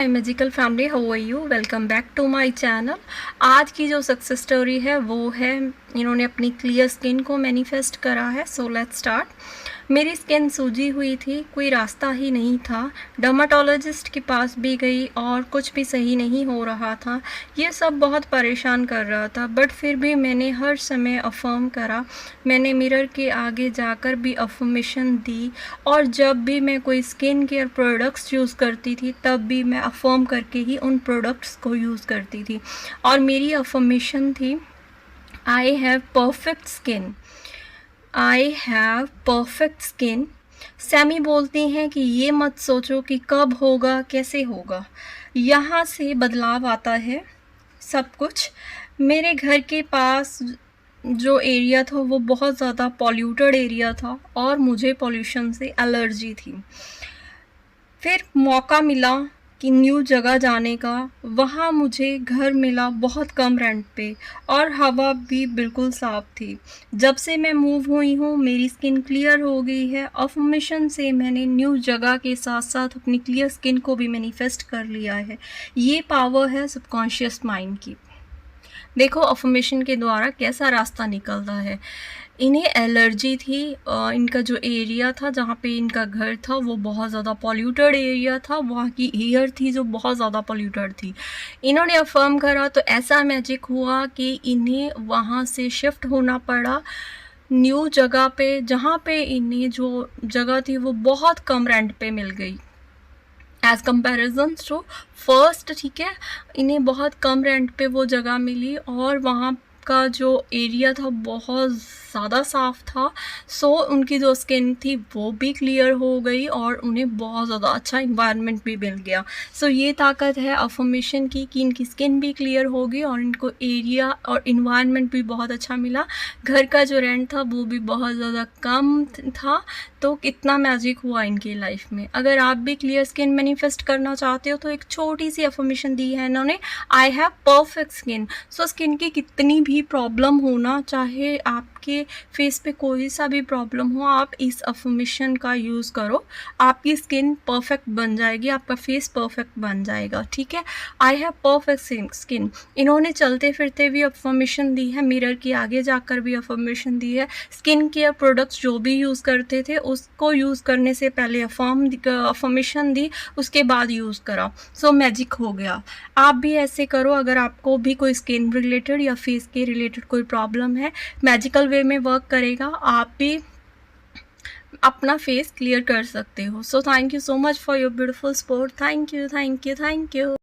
Magical family, how are you? Welcome back to my channel. आज की जो success story है वो है, इन्होंने अपनी क्लियर स्किन को मैनिफेस्ट करा है। So let's start. मेरी स्किन सूजी हुई थी, कोई रास्ता ही नहीं था। डर्माटोलॉजिस्ट के पास भी गई और कुछ भी सही नहीं हो रहा था। ये सब बहुत परेशान कर रहा था, बट फिर भी मैंने हर समय अफर्म करा। मैंने मिरर के आगे जाकर भी अफर्मेशन दी, और जब भी मैं कोई स्किन केयर प्रोडक्ट्स यूज़ करती थी तब भी मैं अफर्म करके ही उन प्रोडक्ट्स को यूज़ करती थी। और मेरी अफर्मेशन थी, I have perfect skin, I have perfect skin. Sammy बोलती हैं कि ये मत सोचो कि कब होगा, कैसे होगा, यहाँ से बदलाव आता है सब कुछ। मेरे घर के पास जो एरिया था वो बहुत ज़्यादा पॉल्यूटेड एरिया था और मुझे पॉल्यूशन से एलर्जी थी। फिर मौका मिला कि न्यू जगह जाने का। वहाँ मुझे घर मिला बहुत कम रेंट पे, और हवा भी बिल्कुल साफ़ थी। जब से मैं मूव हुई हूँ मेरी स्किन क्लियर हो गई है। अफर्मेशन से मैंने न्यू जगह के साथ साथ अपनी क्लियर स्किन को भी मैनिफेस्ट कर लिया है। ये पावर है सबकॉन्शियस माइंड की। देखो अफर्मेशन के द्वारा कैसा रास्ता निकलता है। इन्हें एलर्जी थी, इनका जो एरिया था जहाँ पे इनका घर था वो बहुत ज़्यादा पॉल्यूटेड एरिया था, वहाँ की एयर थी जो बहुत ज़्यादा पॉल्यूटेड थी। इन्होंने अफर्म करा तो ऐसा मैजिक हुआ कि इन्हें वहाँ से शिफ्ट होना पड़ा न्यू जगह पे, जहाँ पे इन्हें जो जगह थी वो बहुत कम रेंट पे मिल गई एज़ कंपेरिजन टू फर्स्ट। ठीक है, इन्हें बहुत कम रेंट पे वो जगह मिली और वहाँ का जो एरिया था बहुत ज़्यादा साफ़ था। सो उनकी जो स्किन थी वो भी क्लियर हो गई और उन्हें बहुत ज़्यादा अच्छा इन्वायरमेंट भी मिल गया। सो ये ताकत है अफर्मेशन की कि इनकी स्किन भी क्लियर होगी और इनको एरिया और इन्वायरमेंट भी बहुत अच्छा मिला। घर का जो रेंट था वो भी बहुत ज़्यादा कम था। तो कितना मैजिक हुआ इनकी लाइफ में। अगर आप भी क्लियर स्किन मैनिफेस्ट करना चाहते हो तो एक छोटी सी अफर्मेशन दी है इन्होंने, आई have perfect skin. So skin की कितनी भी प्रॉब्लम हो ना, चाहे आपके फेस पे कोई सा भी प्रॉब्लम हो, आप इस अफर्मेशन का यूज़ करो, आपकी स्किन परफेक्ट बन जाएगी, आपका फेस परफेक्ट बन जाएगा। ठीक है, आई हैव परफेक्ट स्किन। इन्होंने चलते फिरते भी अफर्मेशन दी है, मिरर के आगे जाकर भी अफर्मेशन दी है। स्किन केयर प्रोडक्ट्स जो भी यूज़ करते थे उसको यूज़ करने से पहले अफर्मेशन दी, उसके बाद यूज़ करा। सो मैजिक हो गया। आप भी ऐसे करो। अगर आपको भी कोई स्किन रिलेटेड या फेस के रिलेटेड कोई प्रॉब्लम है, मैजिकल वे में वर्क करेगा, आप भी अपना फेस क्लियर कर सकते हो। So thank you so much for your beautiful support. Thank you, thank you, thank you.